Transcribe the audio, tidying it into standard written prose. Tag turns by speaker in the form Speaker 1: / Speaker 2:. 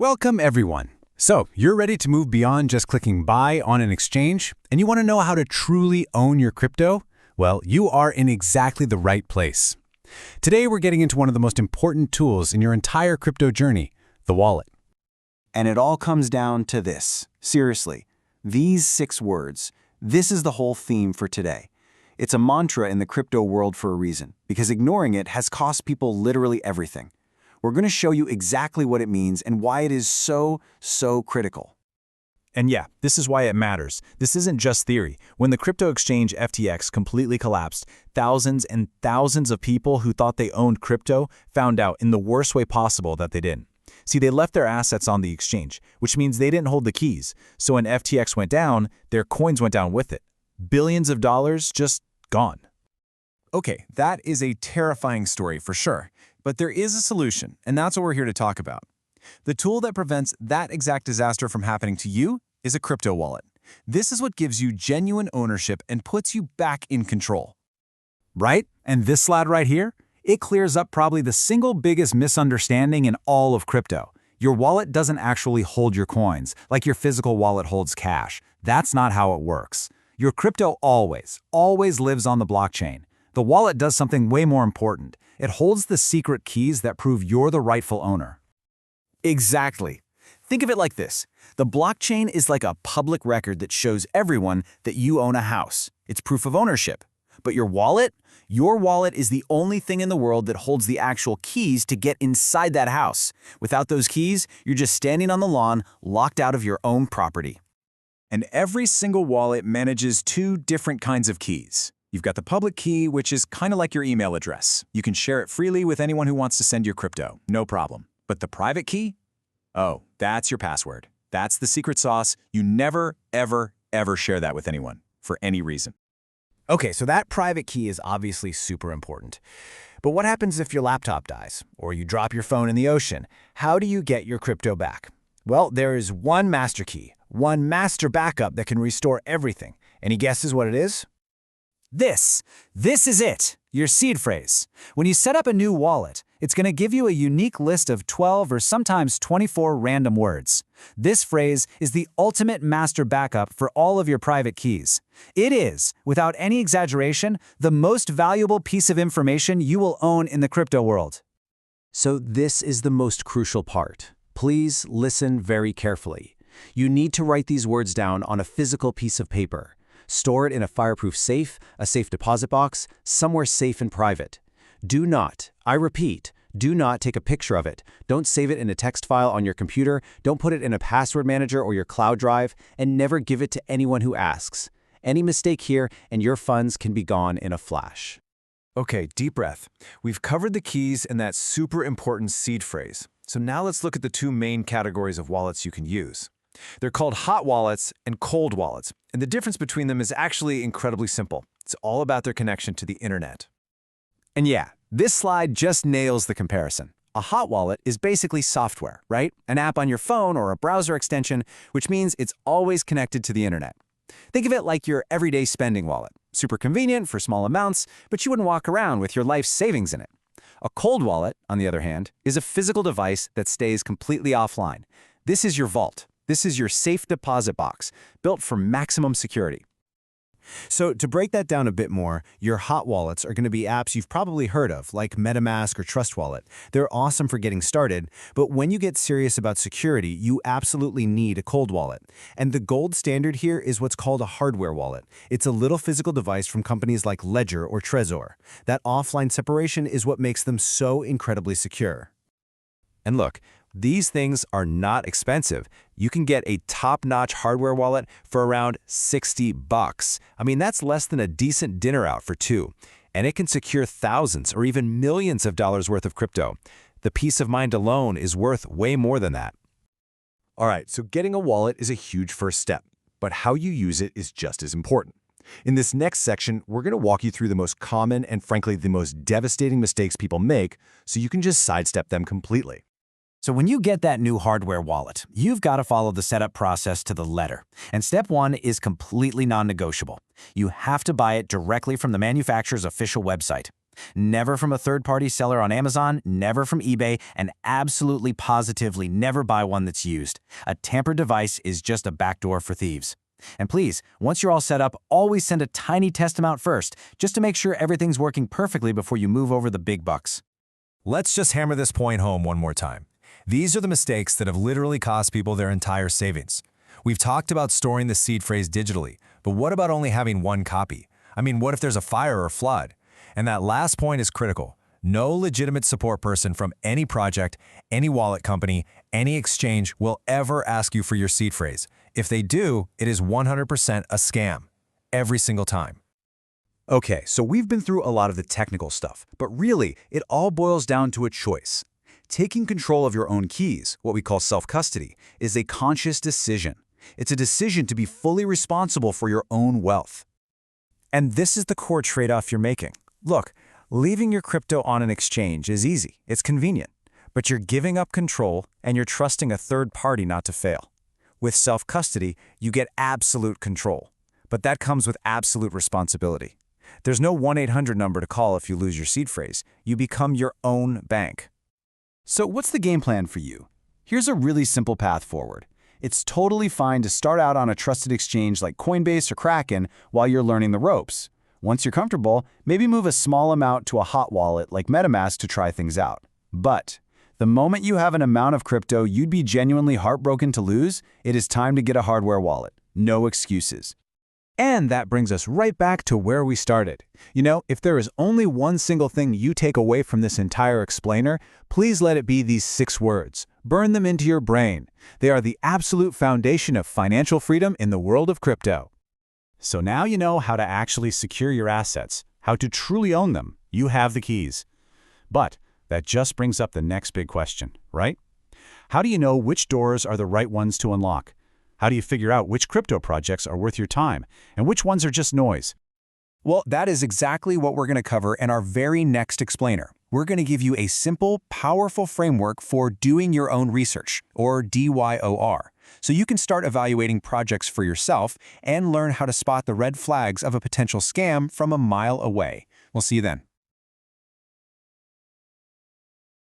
Speaker 1: Welcome, everyone. So, you're ready to move beyond just clicking buy on an exchange, and you want to know how to truly own your crypto? Well, you are in exactly the right place. Today, we're getting into one of the most important tools in your entire crypto journey, the wallet.
Speaker 2: And it all comes down to this. Seriously, these 6 words. This is the whole theme for today. It's a mantra in the crypto world for a reason, because ignoring it has cost people literally everything. We're going to show you exactly what it means and why it is so critical.
Speaker 3: And yeah, this is why it matters. This isn't just theory. When the crypto exchange FTX completely collapsed, thousands and thousands of people who thought they owned crypto found out in the worst way possible that they didn't. See, they left their assets on the exchange, which means they didn't hold the keys. So when FTX went down, their coins went down with it. Billions of dollars just gone.
Speaker 4: Okay, that is a terrifying story for sure. But there is a solution, and that's what we're here to talk about. The tool that prevents that exact disaster from happening to you is a crypto wallet. This is what gives you genuine ownership and puts you back in control.
Speaker 1: Right? And this slide right here? It clears up probably the single biggest misunderstanding in all of crypto. Your wallet doesn't actually hold your coins, like your physical wallet holds cash. That's not how it works. Your crypto always lives on the blockchain. The wallet does something way more important. It holds the secret keys that prove you're the rightful owner.
Speaker 2: Exactly. Think of it like this. The blockchain is like a public record that shows everyone that you own a house. It's proof of ownership. But your wallet is the only thing in the world that holds the actual keys to get inside that house. Without those keys, you're just standing on the lawn, locked out of your own property.
Speaker 4: And every single wallet manages 2 different kinds of keys. You've got the public key, which is kind of like your email address. You can share it freely with anyone who wants to send your crypto, no problem. But the private key? Oh, that's your password. That's the secret sauce. You never, ever share that with anyone, for any reason.
Speaker 5: Okay, so that private key is obviously super important. But what happens if your laptop dies, or you drop your phone in the ocean? How do you get your crypto back? Well, there is one master key, one master backup that can restore everything. Any guesses what it is?
Speaker 2: This is it, your seed phrase. When you set up a new wallet, it's going to give you a unique list of 12 or sometimes 24 random words. This phrase is the ultimate master backup for all of your private keys. It is, without any exaggeration, the most valuable piece of information you will own in the crypto world.
Speaker 5: So this is the most crucial part. Please listen very carefully. You need to write these words down on a physical piece of paper. Store it in a fireproof safe, a safe deposit box, somewhere safe and private. Do not, I repeat, do not take a picture of it. Don't save it in a text file on your computer, don't put it in a password manager or your cloud drive, and never give it to anyone who asks. Any mistake here and your funds can be gone in a flash.
Speaker 4: Okay, deep breath. We've covered the keys and that super important seed phrase. So now let's look at the 2 main categories of wallets you can use. They're called hot wallets and cold wallets, and the difference between them is actually incredibly simple. It's all about their connection to the internet.
Speaker 2: And yeah, this slide just nails the comparison. A hot wallet is basically software, right? An app on your phone or a browser extension, which means it's always connected to the internet. Think of it like your everyday spending wallet. Super convenient for small amounts, but you wouldn't walk around with your life savings in it. A cold wallet, on the other hand, is a physical device that stays completely offline. This is your vault. This is your safe deposit box, built for maximum security.
Speaker 5: So to break that down a bit more, your hot wallets are going to be apps you've probably heard of, like MetaMask or Trust Wallet. They're awesome for getting started, but when you get serious about security, you absolutely need a cold wallet. And the gold standard here is what's called a hardware wallet. It's a little physical device from companies like Ledger or Trezor. That offline separation is what makes them so incredibly secure.
Speaker 3: And look, these things are not expensive. You can get a top-notch hardware wallet for around $60. I mean, that's less than a decent dinner out for 2. And it can secure thousands or even millions of dollars worth of crypto. The peace of mind alone is worth way more than that.
Speaker 4: All right, so getting a wallet is a huge first step, but how you use it is just as important. In this next section, we're going to walk you through the most common and frankly the most devastating mistakes people make so you can just sidestep them completely.
Speaker 2: So when you get that new hardware wallet, you've got to follow the setup process to the letter. And step 1 is completely non-negotiable. You have to buy it directly from the manufacturer's official website. Never from a third-party seller on Amazon, never from eBay, and absolutely positively never buy one that's used. A tampered device is just a backdoor for thieves. And please, once you're all set up, always send a tiny test amount first, just to make sure everything's working perfectly before you move over the big bucks.
Speaker 4: Let's just hammer this point home one more time. These are the mistakes that have literally cost people their entire savings. We've talked about storing the seed phrase digitally, but what about only having one copy? I mean, what if there's a fire or flood? And that last point is critical. No legitimate support person from any project, any wallet company, any exchange will ever ask you for your seed phrase. If they do, it is 100% a scam. Every single time.
Speaker 1: Okay, so we've been through a lot of the technical stuff, but really, it all boils down to a choice. Taking control of your own keys, what we call self-custody, is a conscious decision. It's a decision to be fully responsible for your own wealth.
Speaker 3: And this is the core trade-off you're making. Look, leaving your crypto on an exchange is easy, it's convenient, but you're giving up control and you're trusting a third party not to fail. With self-custody, you get absolute control, but that comes with absolute responsibility. There's no 1-800 number to call if you lose your seed phrase. You become your own bank.
Speaker 1: So what's the game plan for you? Here's a really simple path forward. It's totally fine to start out on a trusted exchange like Coinbase or Kraken while you're learning the ropes. Once you're comfortable, maybe move a small amount to a hot wallet like MetaMask to try things out. But the moment you have an amount of crypto you'd be genuinely heartbroken to lose, it is time to get a hardware wallet. No excuses.
Speaker 3: And that brings us right back to where we started. You know, if there is only one single thing you take away from this entire explainer, please let it be these 6 words. Burn them into your brain. They are the absolute foundation of financial freedom in the world of crypto. So now you know how to actually secure your assets, how to truly own them. You have the keys. But that just brings up the next big question, right? How do you know which doors are the right ones to unlock? How do you figure out which crypto projects are worth your time and which ones are just noise?
Speaker 4: Well, that is exactly what we're going to cover in our very next explainer. We're going to give you a simple, powerful framework for doing your own research, or DYOR, so you can start evaluating projects for yourself and learn how to spot the red flags of a potential scam from a mile away. We'll see you then.